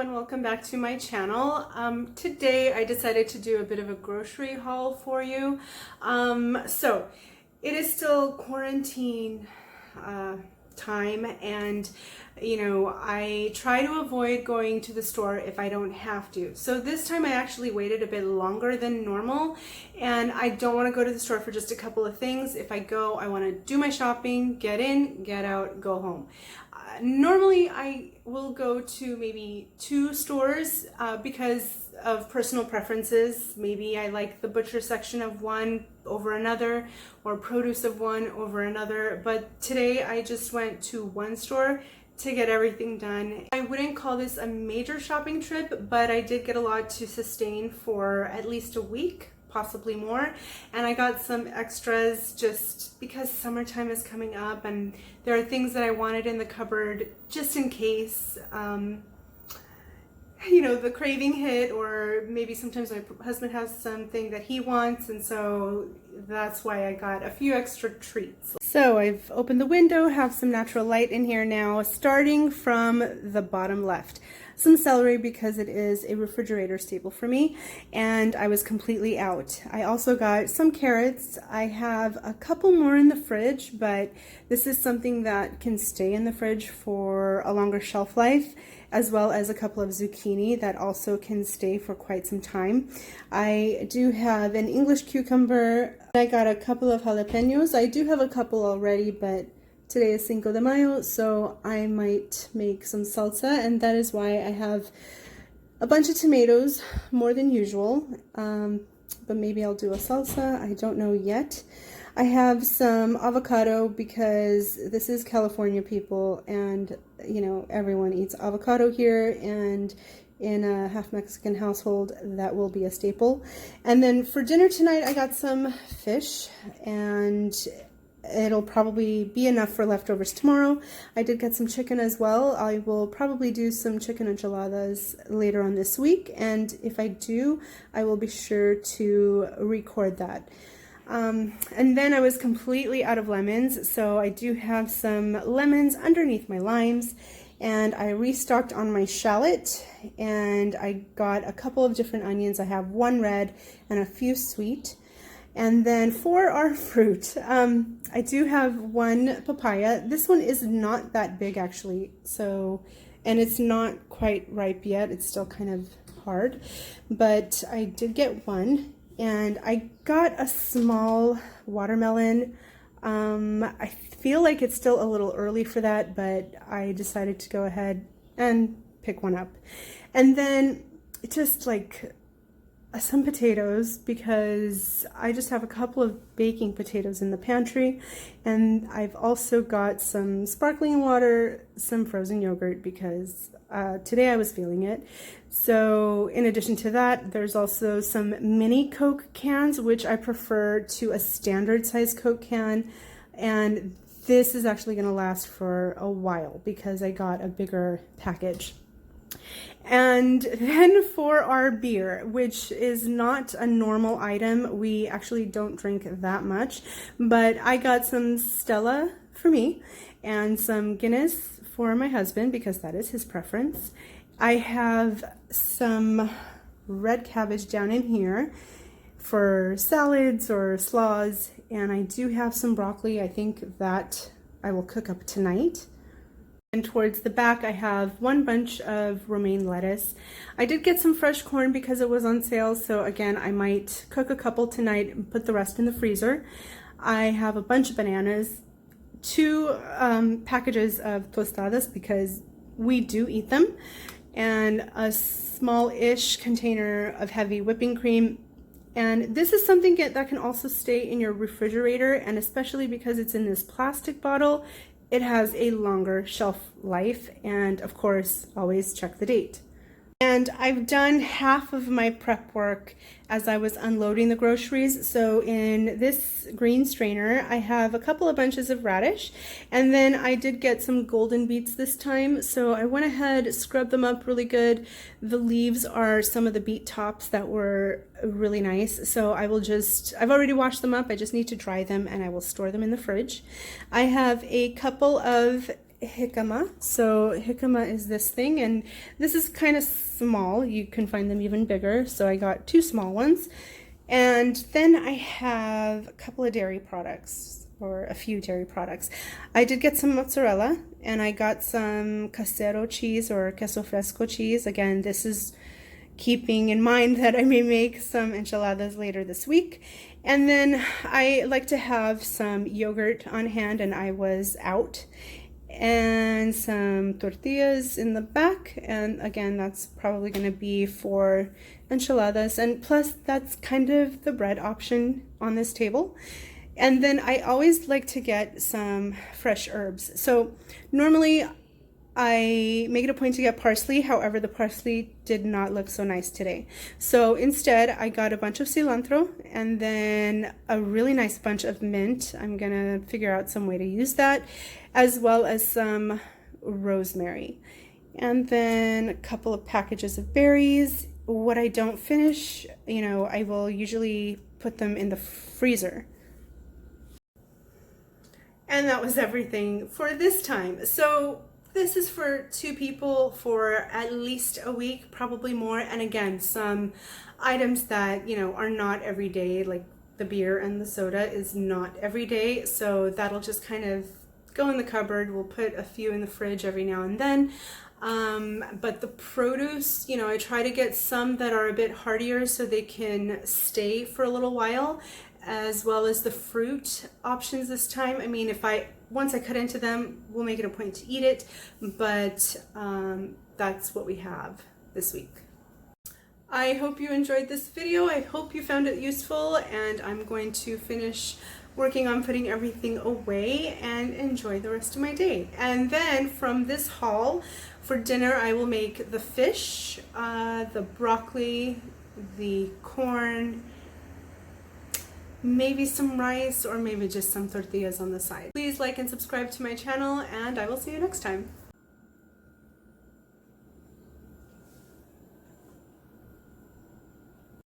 everyone, welcome back to my channel. Today I decided to do a bit of a grocery haul for you. So it is still quarantine time, and I try to avoid going to the store if I don't have to. So this time I actually waited a bit longer than normal, and I don't want to go to the store for just a couple of things. If I go, I want to do my shopping, get in, get out, go home. Normally I will go to maybe 2 stores because of personal preferences. Maybe I like the butcher section of one over another, or produce of one over another, but today I just went to 1 store to get everything done. I wouldn't call this a major shopping trip, but I did get a lot to sustain for at least a week, possibly more, and I got some extras just because summertime is coming up and there are things that I wanted in the cupboard just in case the craving hit, or maybe sometimes my husband has something that he wants, and so that's why I got a few extra treats. So I've opened the window, have some natural light in here now, starting from the bottom left. Some celery because it is a refrigerator staple for me, and I was completely out. I also got some carrots. I have a couple more in the fridge, but this is something that can stay in the fridge for a longer shelf life, as well as a couple of zucchini that also can stay for quite some time. I do have an English cucumber. I got a couple of jalapenos. I do have a couple already, but today is Cinco de Mayo, so I might make some salsa, and that is why I have a bunch of tomatoes, more than usual, but maybe I'll do a salsa. I don't know yet. I have some avocado because this is California, people, and everyone eats avocado here, and in a half Mexican household that will be a staple. And then for dinner tonight I got some fish, and it'll probably be enough for leftovers tomorrow. I did get some chicken as well. I will probably do some chicken enchiladas later on this week, and if I do, I will be sure to record that. And then I was completely out of lemons, so I do have some lemons underneath my limes, and I restocked on my shallot, and I got a couple of different onions. I have 1 red and a few sweet. And then for our fruit, I do have 1 papaya. This one is not that big actually, and it's not quite ripe yet. It's still kind of hard, but I did get 1. And I got a small watermelon. I feel like it's still a little early for that, but I decided to go ahead and pick 1 up. And then just like some potatoes, because I just have a couple of baking potatoes in the pantry, and I've also got some sparkling water, some frozen yogurt, because today I was feeling it. So in addition to that, there's also some mini Coke cans, which I prefer to a standard size Coke can, and this is actually going to last for a while because I got a bigger package. And then for our beer, which is not a normal item, we actually don't drink that much, but I got some Stella for me and some Guinness for my husband because that is his preference. I have some red cabbage down in here for salads or slaws, and I do have some broccoli. I think that I will cook up tonight. And towards the back, I have 1 bunch of romaine lettuce. I did get some fresh corn because it was on sale, so again, I might cook a couple tonight and put the rest in the freezer. I have a bunch of bananas, 2 packages of tostadas because we do eat them, and a small-ish container of heavy whipping cream. And this is something that can also stay in your refrigerator, and especially because it's in this plastic bottle, it has a longer shelf life, and of course, always check the date. And I've done half of my prep work as I was unloading the groceries. So in this green strainer, I have a couple of bunches of radish, and then I did get some golden beets this time. So I went ahead, scrubbed them up really good. The leaves are some of the beet tops that were really nice. So I've already washed them up. I just need to dry them, and I will store them in the fridge. I have a couple of jicama. So jicama is this thing, and this is kind of small. You can find them even bigger. So I got 2 small ones. And then I have a couple of dairy products, or a few dairy products. I did get some mozzarella, and I got some casero cheese or queso fresco cheese. Again, this is keeping in mind that I may make some enchiladas later this week. And then I like to have some yogurt on hand, and I was out, and some tortillas in the back, and again, that's probably going to be for enchiladas, and plus that's kind of the bread option on this table. And then I always like to get some fresh herbs. So normally I make it a point to get parsley, however the parsley did not look so nice today. So instead I got a bunch of cilantro and then a really nice bunch of mint. I'm gonna figure out some way to use that, as well as some rosemary. And then a couple of packages of berries. What I don't finish, I will usually put them in the freezer. And that was everything for this time. So this is for 2 people for at least a week, probably more. And again, some items that, are not every day, like the beer and the soda is not every day. So that'll just kind of go in the cupboard. We'll put a few in the fridge every now and then. But the produce, I try to get some that are a bit hardier so they can stay for a little while, as well as the fruit options this time. I mean, once I cut into them, we'll make it a point to eat it, but that's what we have this week. I hope you enjoyed this video. I hope you found it useful, and I'm going to finish working on putting everything away and enjoy the rest of my day. And then from this haul, for dinner I will make the fish, the broccoli, the corn, maybe some rice, or maybe just some tortillas on the side. Please like and subscribe to my channel, and I will see you next time.